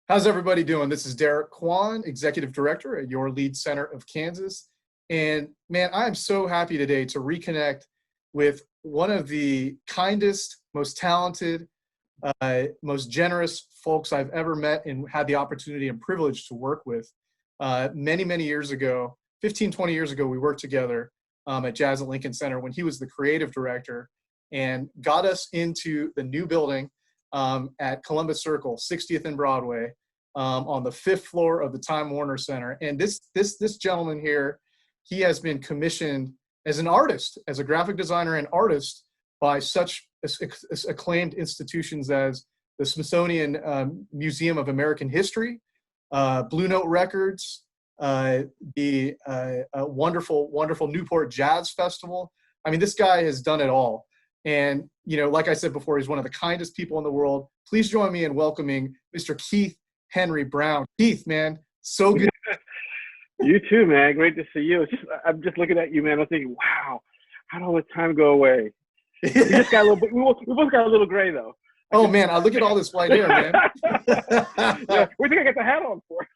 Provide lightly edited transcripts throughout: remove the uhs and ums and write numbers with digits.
How's everybody doing? This is Derek Kwan, Executive Director at Your Lead Center of Kansas. And man, I am so happy today to reconnect with one of the kindest, most talented, most generous folks I've ever met and had the opportunity and privilege to work with. Many, many years ago, 15, 20 years ago, we worked together at Jazz at Lincoln Center when he was the creative director and got us into the new building at Columbus Circle, 60th and Broadway, on the 5th floor of the Time Warner Center. And this gentleman here, he has been commissioned as an artist, as a graphic designer and artist by such acclaimed institutions as the Smithsonian Museum of American History, Blue Note Records, the wonderful, wonderful Newport Jazz Festival. I mean, this guy has done it all. And, you know, like I said before, he's one of the kindest people in the world. Please join me in welcoming Mr. Keith Henry Brown. Keith, man, so good. You too, man. Great to see you. I'm just looking at you, man. I'm thinking, wow, how did all the time go away? We just got a little. We both got a little gray, though. Oh man, I look at all this white hair, man. Yeah, where think I got the hat on for?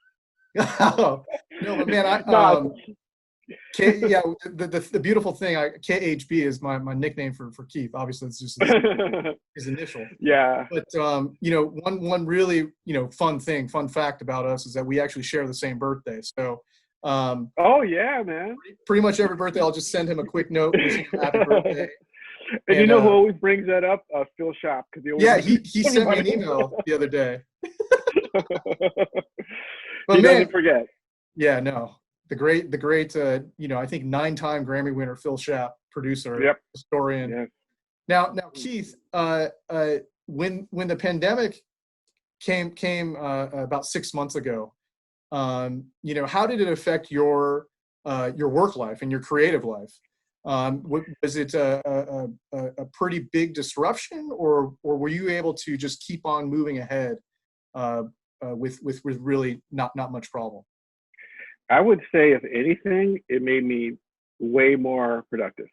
Oh, no, but man, the beautiful thing, KHB is my nickname for Keith. Obviously, it's just his initial. Yeah. But you know, one really fun fact about us is that we actually share the same birthday. So. Oh yeah, man. Pretty much every birthday, I'll just send him a quick note wishing him happy birthday. And you know who always brings that up? Phil Shop. He sent me an email the other day. But he man, doesn't forget. Yeah, no. The great I think 9-time Grammy winner Phil Shapp, producer, yep. historian. Yep. Now Keith, when the pandemic came about 6 months ago, how did it affect your work life and your creative life? Was it a pretty big disruption, or were you able to just keep on moving ahead with really not much problem? I would say, if anything, it made me way more productive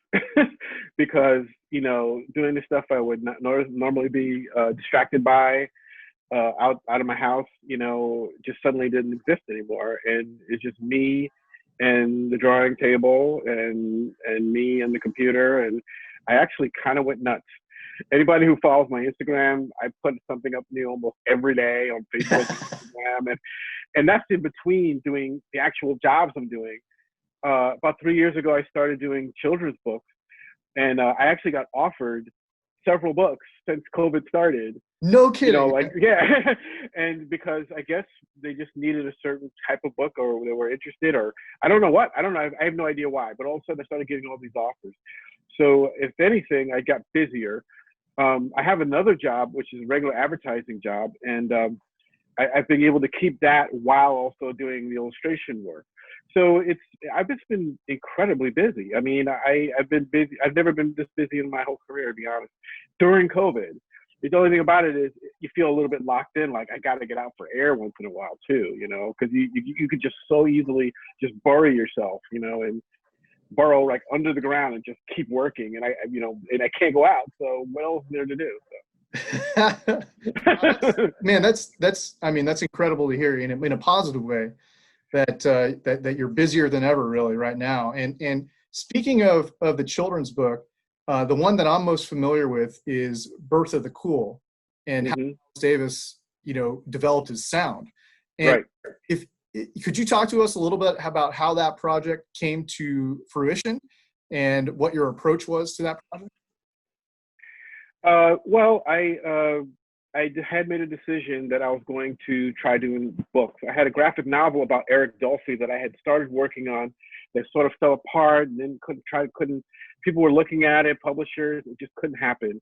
because doing the stuff I would not normally be distracted by out of my house, just suddenly didn't exist anymore, and it's just me and the drawing table and me and the computer, and I actually kind of went nuts. Anybody who follows my Instagram, I put something up new almost every day on Facebook, Instagram, and that's in between doing the actual jobs I'm doing. About 3 years ago, I started doing children's books, and I actually got offered several books since COVID started. No kidding. Yeah. And because I guess they just needed a certain type of book, or they were interested, or I don't know what. I don't know. I have no idea why. But all of a sudden, I started getting all these offers. So if anything, I got busier. I have another job, which is a regular advertising job, and I've been able to keep that while also doing the illustration work. So I've just been incredibly busy. I mean, I've been busy. I've never been this busy in my whole career, to be honest. During COVID, the only thing about it is you feel a little bit locked in. Like, I got to get out for air once in a while too, because you could just so easily just bury yourself, and burrow like under the ground and just keep working. And I can't go out. So what else is there to do? So. Man, that's incredible to hear in a positive way. That you're busier than ever, really, right now. And speaking of the children's book, the one that I'm most familiar with is Birth of the Cool, and how Miles Davis, developed his sound. And right. Could you talk to us a little bit about how that project came to fruition and what your approach was to that project? Well, I had made a decision that I was going to try doing books. I had a graphic novel about Eric Dolphy that I had started working on that sort of fell apart, and then couldn't. People were looking at it, publishers, it just couldn't happen.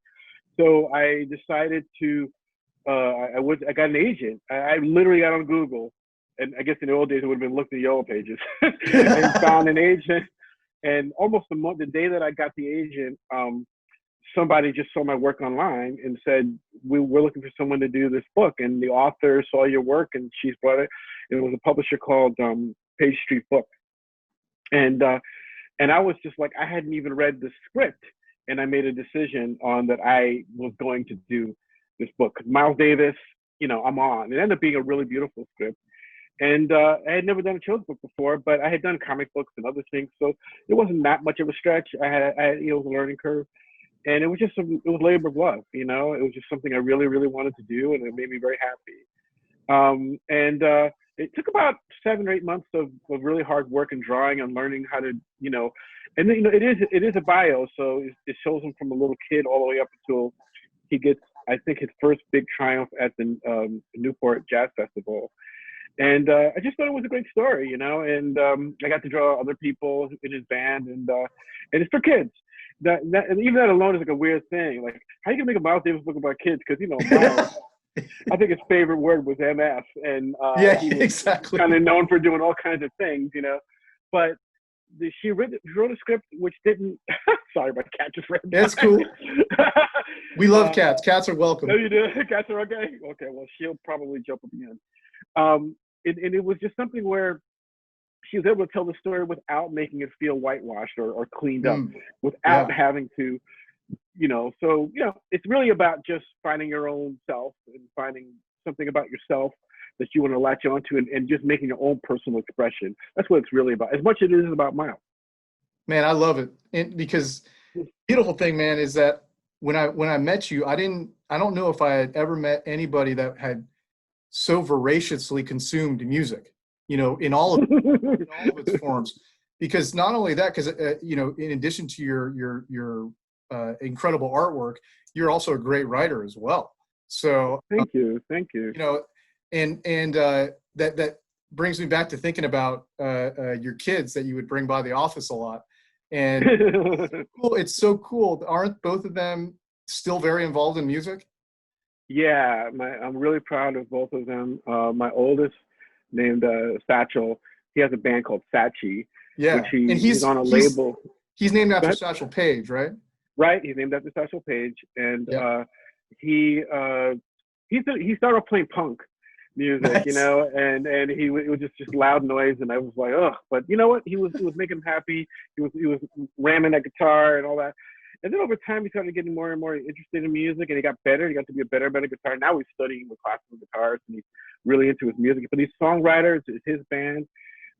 So I decided to. I got an agent. I literally got on Google, and I guess in the old days it would have been looking at Yellow Pages, and found an agent. And almost the day that I got the agent, somebody just saw my work online and said, we're looking for someone to do this book. And the author saw your work, and she's brought it. It was a publisher called Page Street Books. And I was just like, I hadn't even read the script. And I made a decision on that I was going to do this book. Miles Davis, I'm on. It ended up being a really beautiful script. And I had never done a children's book before, but I had done comic books and other things, so it wasn't that much of a stretch. It was a learning curve, and it was it was labor of love. It was just something I really, really wanted to do, and it made me very happy. And it took about 7 or 8 months of really hard work and drawing and learning how to, and it is a bio, so it shows him from a little kid all the way up until he gets, I think, his first big triumph at the Newport Jazz Festival. And I just thought it was a great story, and I got to draw other people in his band, and it's for kids. And even that alone is like a weird thing. Like, how you gonna make a Miles Davis book about kids? Because Miles, I think his favorite word was MF, and yeah, he was exactly kind of known for doing all kinds of things, But she wrote a script which didn't. Sorry, my cat just ran by. That's cool. We love cats. Cats are welcome. No, you do. Cats are okay. Okay, well, she'll probably jump up again. And it was just something where she was able to tell the story without making it feel whitewashed or cleaned up, without having to, So it's really about just finding your own self and finding something about yourself that you want to latch onto, and just making your own personal expression. That's what it's really about, as much as it is about Miles. Man, I love it, and because the beautiful thing, man, is that when I met you, I don't know if I had ever met anybody that had so voraciously consumed music, in all of its forms. Because not only that, because in addition to your incredible artwork, you're also a great writer as well. So thank you. And that brings me back to thinking about your kids that you would bring by the office a lot. And it's so cool. Aren't both of them still very involved in music? Yeah, I'm really proud of both of them. My oldest, named Satchel, he has a band called Satchi. Yeah, which he's on a label. He's named after Satchel Paige, right? Right, he's named after Satchel Paige, and he started playing punk music, nice. and it was just loud noise, and I was like, ugh. But you know what? He was making him happy. He was ramming that guitar and all that. And then over time, he started getting more and more interested in music, and he got better. He got to be a better guitar. Now he's studying with classical guitars, and he's really into his music. But these songwriters, it's his band.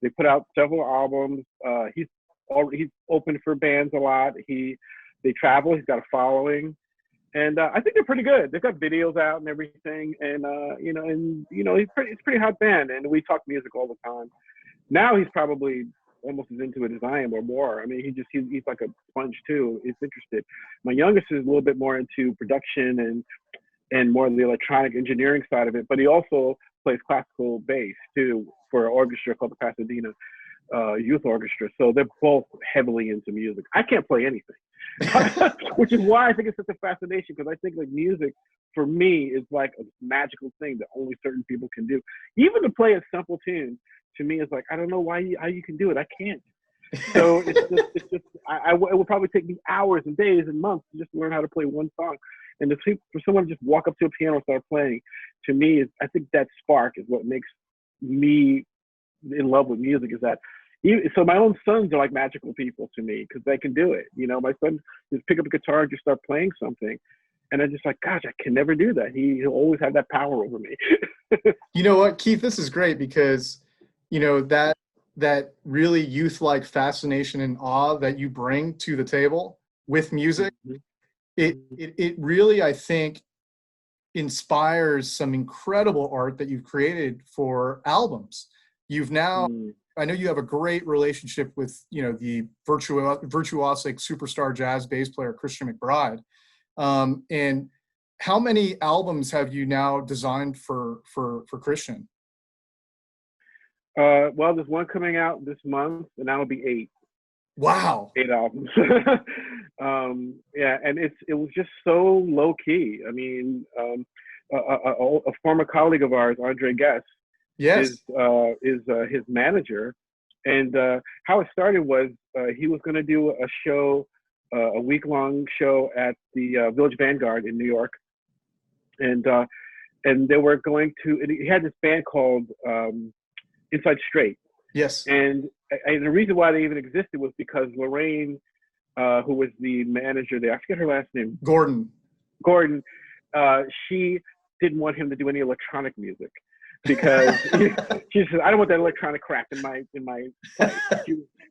They put out several albums. He's open for bands a lot. They travel. He's got a following, and I think they're pretty good. They've got videos out and everything, and it's a pretty hot band. And we talk music all the time. Now he's probably almost as into it as I am, or more. I mean, he's like a sponge too. He's interested. My youngest is a little bit more into production and more of the electronic engineering side of it, but he also plays classical bass too for an orchestra called the Pasadena Youth Orchestra. So they're both heavily into music. I can't play anything, which is why I think it's such a fascination, because I think like music for me is like a magical thing that only certain people can do. Even to play a simple tune, to me, is like, I don't know how you can do it. I can't. So it's just it would probably take me hours and days and months to just learn how to play one song. And for someone to just walk up to a piano and start playing, to me, I think that spark is what makes me in love with music. Is that so my own sons are like magical people to me, because they can do it. My son just pick up a guitar and just start playing something, and I'm just like, gosh, I can never do that. He'll always have that power over me. You know what, Keith? This is great, because that really youth-like fascination and awe that you bring to the table with music, it really, I think, inspires some incredible art that you've created for albums. You've now, I know you have a great relationship with, the virtuosic superstar jazz bass player, Christian McBride. And how many albums have you now designed for Christian? Well, there's one coming out this month, and that'll be 8. Wow. 8 albums. Yeah, and it was just so low key. I mean, a former colleague of ours, Andre Guest, is his manager, and how it started was he was going to do a show, a week-long show at the Village Vanguard in New York, and they were going to. He had this band called Inside Straight. Yes. And the reason why they even existed was because Lorraine, who was the manager there, I forget her last name. Gordon. She didn't want him to do any electronic music because she said, I don't want that electronic crap in my place.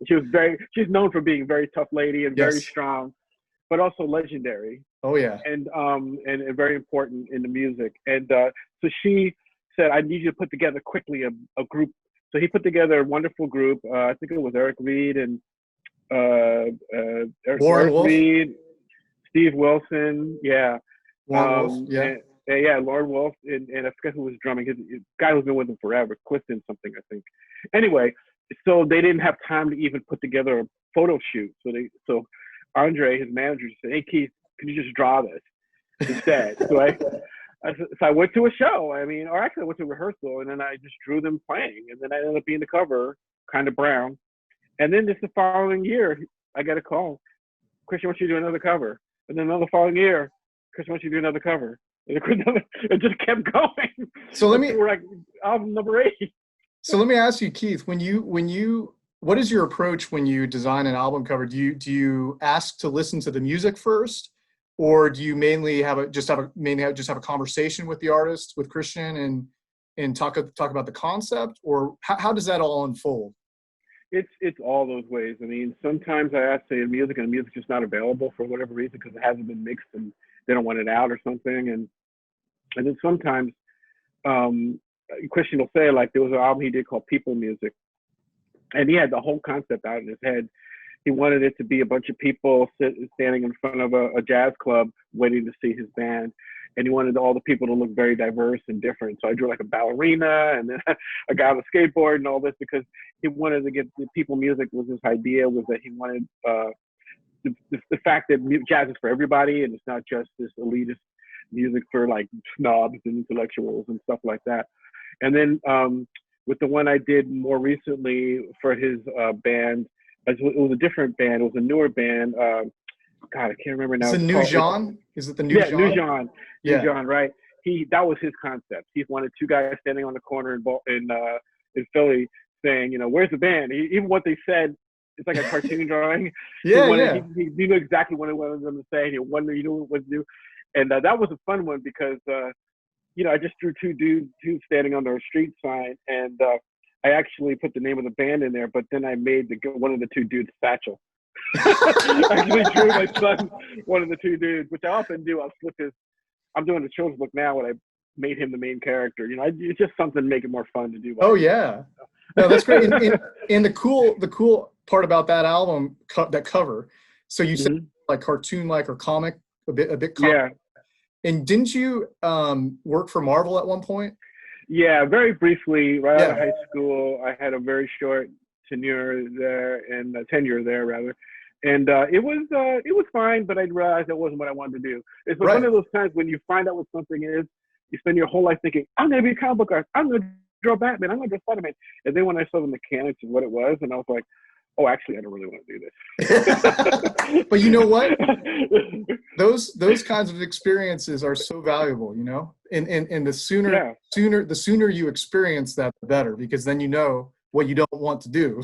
She's known for being a very tough lady and very Yes. strong, but also legendary. Oh yeah. And very important in the music. And so she said, I need you to put together quickly a group. So he put together a wonderful group. I think it was Eric Reed and Warren Eric Wolf. Reed, Steve Wilson, yeah. Warren Wolf, yeah. Yeah, Lord Wolf, and I forget who was drumming. His guy who's been with him forever, Clifton something, I think. Anyway, so they didn't have time to even put together a photo shoot. So Andre, his manager, said, "Hey Keith, can you just draw this instead?" So I went to a show. I went to a rehearsal, and then I just drew them playing, and then I ended up being the cover, kind of brown. And then just the following year, I got a call. Christian wants you to do another cover. And then another following year, Christian wants you to do another cover. And it just kept going. So we're like album number 8. So let me ask you, Keith, what is your approach when you design an album cover? Do you ask to listen to the music first, or do you mainly have a conversation with the artist, with Christian, and talk about the concept, or how does that all unfold? It's all those ways. I mean, sometimes I ask the music, and the music's just not available for whatever reason because it hasn't been mixed and they don't want it out or something. And then sometimes Christian will say, like, there was an album he did called People Music, and he had the whole concept out in his head. He wanted it to be a bunch of people standing in front of a jazz club waiting to see his band. And he wanted all the people to look very diverse and different. So I drew like a ballerina and then a guy on a skateboard and all this because he wanted to get the people music. Was his idea was that he wanted the fact that jazz is for everybody and it's not just this elitist music for like snobs and intellectuals and stuff like that. And then with the one I did more recently for his band, it was a different band. It was a newer band. God, I can't remember now. Is it New Jean? Is it the New Jean? Yeah, New Jean. Yeah. New Jean, right? That was his concept. He wanted 2 guys standing on the corner in Philly saying, where's the band? Even what they said, it's like a cartoon drawing. He knew exactly what he wanted them to say. He knew what to do. And that was a fun one because, I just drew 2 dudes standing under a street sign. And I actually put the name of the band in there, but then I made one of the 2 dudes Satchel. I actually drew my son, one of the 2 dudes, which I often do. I'm doing the children's book now when I made him the main character. It's just something to make it more fun to do. Oh yeah, no, that's great. And the cool part about that album, that cover. So you said like cartoon-like or comic, a bit comic. Yeah. And didn't you work for Marvel at one point? Yeah, very briefly. Right out of high school, I had a very short tenure there, and and it was fine, but I realized that wasn't what I wanted to do. It's one of those times when you find out what something is, you spend your whole life thinking, I'm gonna be a comic book artist, I'm gonna draw Batman, I'm gonna draw Spider-Man, and then when I saw the mechanics of what it was, and I was like, oh, actually, I don't really want to do this. But you know what? Those kinds of experiences are so valuable, and the sooner you experience that, the better, because then you know what you don't want to do,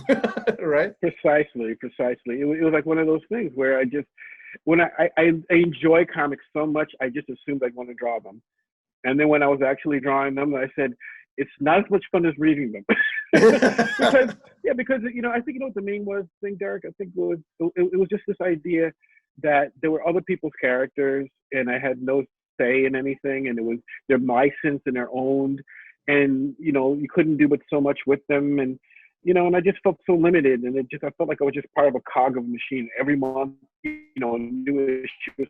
right? Precisely. It was like one of those things where I enjoy comics so much, I just assumed I'd want to draw them. And then when I was actually drawing them, I said, it's not as much fun as reading them. because I think what the main thing, Derek, I think it was just this idea that there were other people's characters and I had no say in anything, and they're licensed and they're owned, and you couldn't do but so much with them, and and I just felt so limited, and I felt like I was just part of a cog of a machine. Every month, a new issue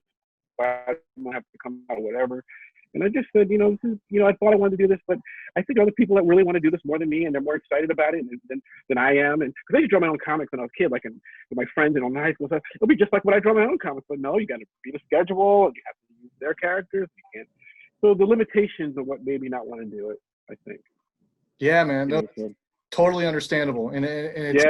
have to come out or whatever. And I just said, I thought I wanted to do this, but I think other people that really want to do this more than me, and they're more excited about it than I am. And because I used to draw my own comics when I was a kid, like with my friends in high school stuff, it'll be just like when I draw my own comics. But no, you got to beat a schedule, and you have to use their characters. You can't. So the limitations of what made me not want to do it, I think. Yeah, man, totally understandable. And it's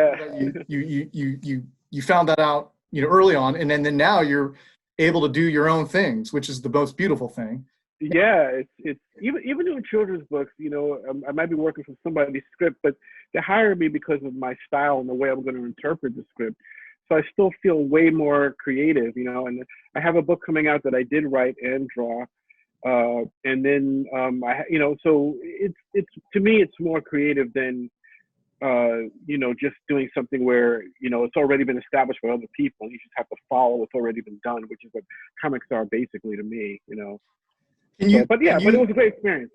you found that out, early on, and then now you're able to do your own things, which is the most beautiful thing. Yeah, it's even doing children's books, I might be working from somebody's script, but they hire me because of my style and the way I'm going to interpret the script. So I still feel way more creative, and I have a book coming out that I did write and draw, And then so it's to me it's more creative than just doing something where it's already been established by other people, and you just have to follow what's already been done, which is what comics are basically to me. Can So, you but can yeah, but it you was a great experience.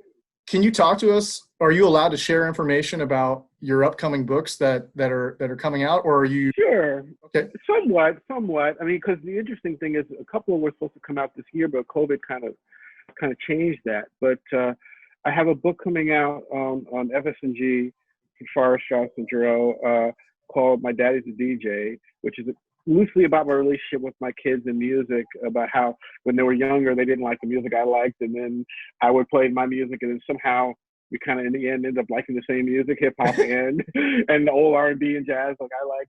can you talk to us? Are you allowed to share information about your upcoming books that are coming out, or are you Sure. okay? Somewhat. I mean, because the interesting thing is a couple were supposed to come out this year, but COVID kind of changed that. But I have a book coming out on FS&G, Farrar, Straus, and Giroux, called "My Daddy's a DJ," which is loosely about my relationship with my kids and music, about how when they were younger they didn't like the music I liked, and then I would play my music, and then somehow we kind of in the end ended up liking the same music, hip hop and and the old R&B and jazz like I like.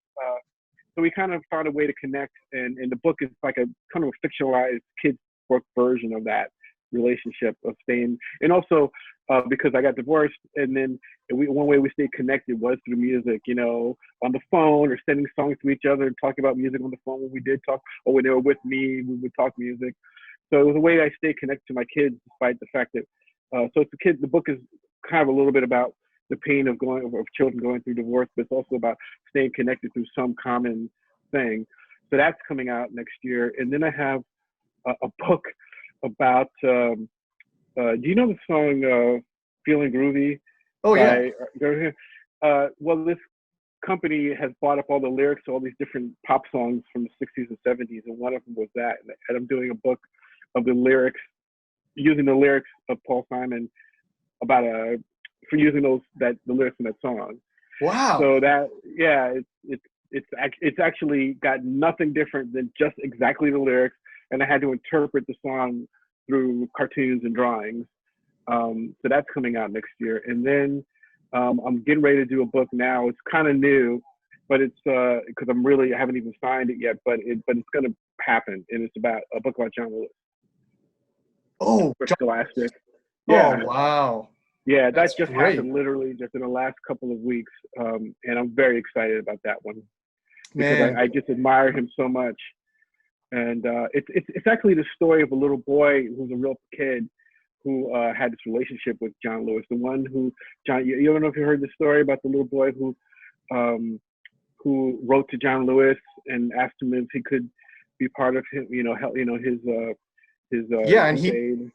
So we kind of found a way to connect, and the book is like a kind of a fictionalized kids book version of that relationship of staying, and also because I got divorced, and then one way we stayed connected was through music, on the phone or sending songs to each other and talking about music on the phone when we did talk, or when they were with me, we would talk music. So it was a way I stayed connected to my kids, despite the fact that, so it's the book is kind of a little bit about the pain of children going through divorce, but it's also about staying connected through some common thing. So that's coming out next year. And then I have a book about, do you know the song Feeling Groovy? Oh yeah. Well, this company has bought up all the lyrics to all these different pop songs from the 60s and 70s, and one of them was that. And I'm doing a book of the lyrics, using the lyrics of Paul Simon about for using the lyrics in that song. Wow. So that, yeah, it's actually got nothing different than just exactly the lyrics, and I had to interpret the song through cartoons and drawings. So that's coming out next year. And then I'm getting ready to do a book now. It's kind of new, but it's because I haven't even signed it yet, but it's going to happen. And it's about a book about John Lewis. Oh, for Scholastic. Oh, Yeah. wow. Yeah, That's that just great. happened literally just in the last couple of weeks. And I'm very excited about that one because Man. I just admire him so much. And it's actually the story of a little boy who's a real kid who had this relationship with John Lewis. The one who you don't know if you heard the story about the little boy who wrote to John Lewis and asked him if he could be part of him, his Yeah, and crusade.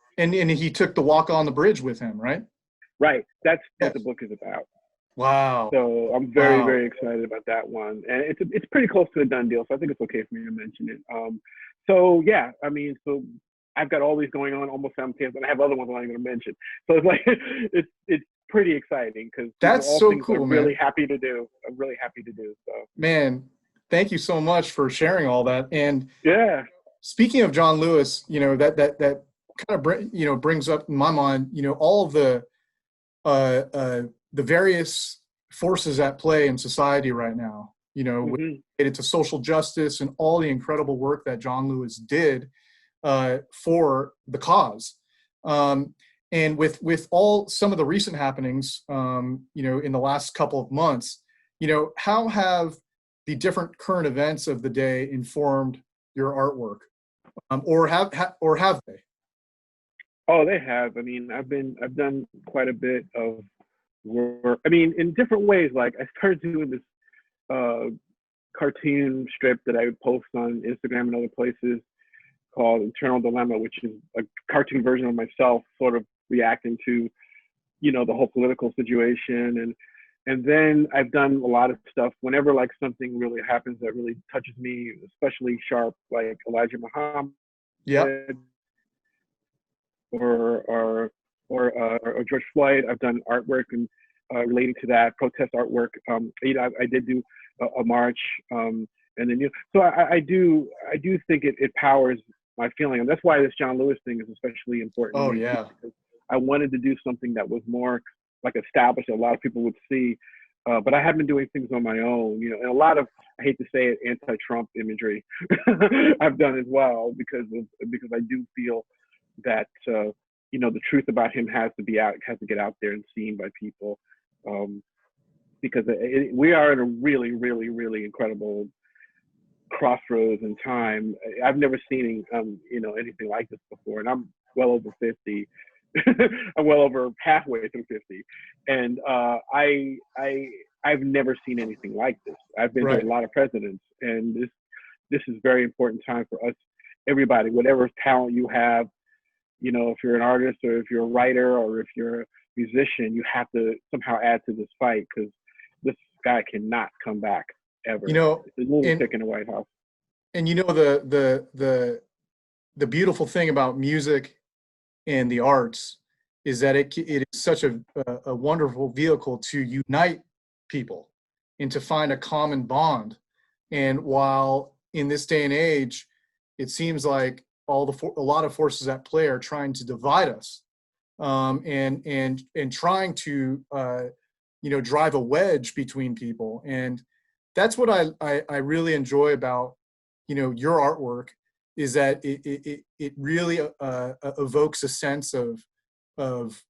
he took the walk on the bridge with him, right? Right. That's Yes. what the book is about. Wow. So I'm very, very excited about that one. And it's pretty close to a done deal, so I think it's okay for me to mention it. So yeah, I mean, so I've got all these going on almost simultaneously, and I have other ones I'm not even going to mention. So it's like it's pretty exciting because that's all so things cool, I'm man. really happy to do. I'm really happy to do. So Man, thank you so much for sharing all that. And yeah, speaking of John Lewis, that kind of brings up in my mind, all of the various forces at play in society right now, related to social justice and all the incredible work that John Lewis did for the cause. And with all some of the recent happenings, in the last couple of months, how have the different current events of the day informed your artwork, or have they? Oh, they have. I mean, I've done quite a bit of work. I mean, in different ways. Like I started doing this cartoon strip that I would post on Instagram and other places called Internal Dilemma, which is a cartoon version of myself, sort of reacting to, the whole political situation. And then I've done a lot of stuff whenever like something really happens that really touches me, especially sharp, like Elijah Muhammad. Yeah. Or George Floyd. I've done artwork and relating to that, protest artwork. I did do a march, and then so I do think it powers my feeling, and that's why this John Lewis thing is especially important. Oh to me, yeah. because I wanted to do something that was more like established, that a lot of people would see. But I have been doing things on my own, and a lot of, I hate to say it, anti-Trump imagery I've done as well because I do feel that the truth about him has to get out there and seen by people, because we are in a really, really, really incredible crossroads in time. I've never seen anything like this before, and well over 50. I'm well over halfway through 50, and I've never seen anything like this. I've been to Right. a lot of presidents, and this is very important time for us, everybody, whatever talent you have. You know, if you're an artist or if you're a writer or if you're a musician, you have to somehow add to this fight because this guy cannot come back You ever. know, It's a and lunatic in the White House. you know the beautiful thing about music and the arts is that it is such a wonderful vehicle to unite people and to find a common bond. And while in this day and age, it seems like a lot of forces at play are trying to divide us, and trying to drive a wedge between people. And that's what I really enjoy about your artwork, is that it really evokes a sense of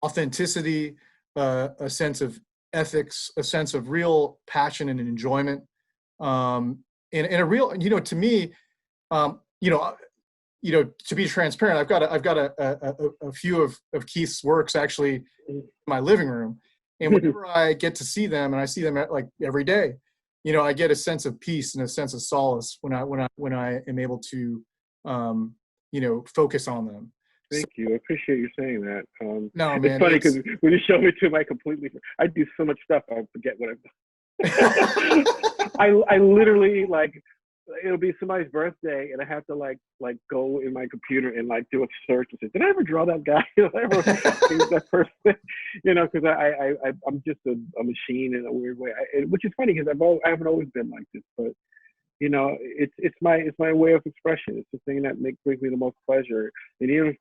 authenticity, a sense of ethics, a sense of real passion and enjoyment, and a real, to me, um, you know, to be transparent, I've got a few of Keith's works actually in my living room, and whenever I get to see them, and I see them like every day, I get a sense of peace and a sense of solace when I am able to, focus on them. So, Thank you. I appreciate you saying that. no, It's man, funny because when you show me to my I do so much stuff I forget what I've done. I literally, like, it'll be somebody's birthday and I have to like go in my computer and like do a search and say, did I ever draw that guy? Did I ever paint that person? Because I'm just a machine in a weird way. Which is funny because I haven't always been like this, but it's my way of expression. It's the thing that brings me the most pleasure. And even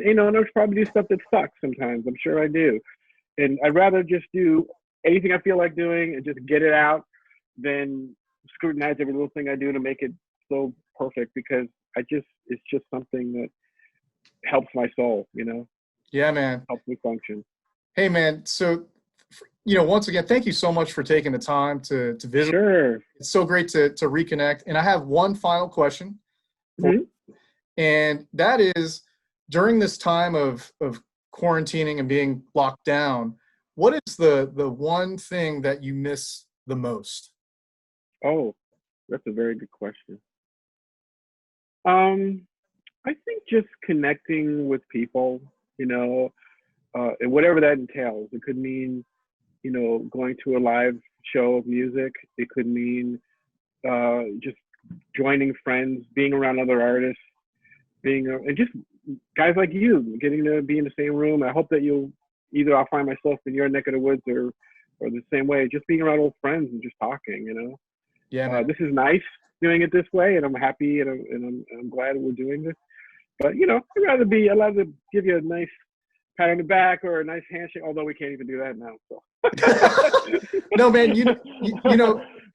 there's probably do stuff that sucks sometimes. I'm sure I do. And I'd rather just do anything I feel like doing and just get it out than scrutinize every little thing I do to make it so perfect, because it's just something that helps my soul, yeah, man. helps me function. Hey, man. So, once again, thank you so much for taking the time to visit. Sure. It's so great to reconnect. And I have one final question for Mm-hmm. you, and that is, during this time of quarantining and being locked down, what is the one thing that you miss the most? Oh, that's a very good question. I think just connecting with people, and whatever that entails. It could mean, going to a live show of music. It could mean just joining friends, being around other artists, and just guys like you, getting to be in the same room. I hope that I'll find myself in your neck of the woods or the same way, just being around old friends and just talking, Yeah, man. This is nice doing it this way, and I'm happy, and I'm glad we're doing this. But I'd rather give you a nice pat on the back or a nice handshake, although we can't even do that now. So. No, man.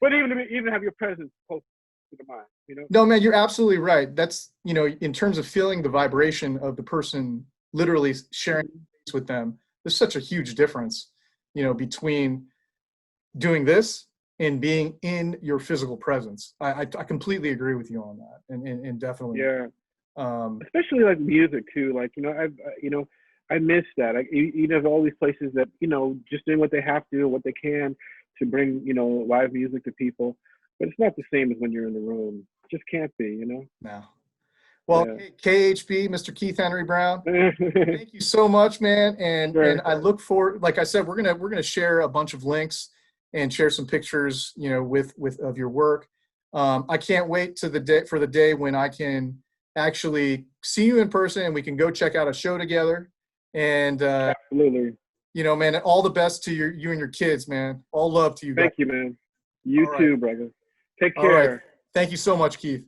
But even have your presence close to the mind. No, man. You're absolutely right. That's in terms of feeling the vibration of the person, literally sharing space with them. There's such a huge difference, between doing this and being in your physical presence. I completely agree with you on that, and definitely. Yeah. Especially like music too. Like I miss that. Have all these places that just doing what they have to, what they can to bring live music to people, but it's not the same as when you're in the room. It just can't be. No. Well, Yeah. KHB, Mr. Keith Henry Brown, thank you so much, man. And Sure. and I look forward, like I said, we're gonna share a bunch of links and share some pictures, with of your work. I can't wait for the day when I can actually see you in person and we can go check out a show together. And Absolutely. man, all the best to you and your kids, man. All love to you guys. Thank you, man. You All too, right. brother. Take All right. care. Thank you so much, Keith.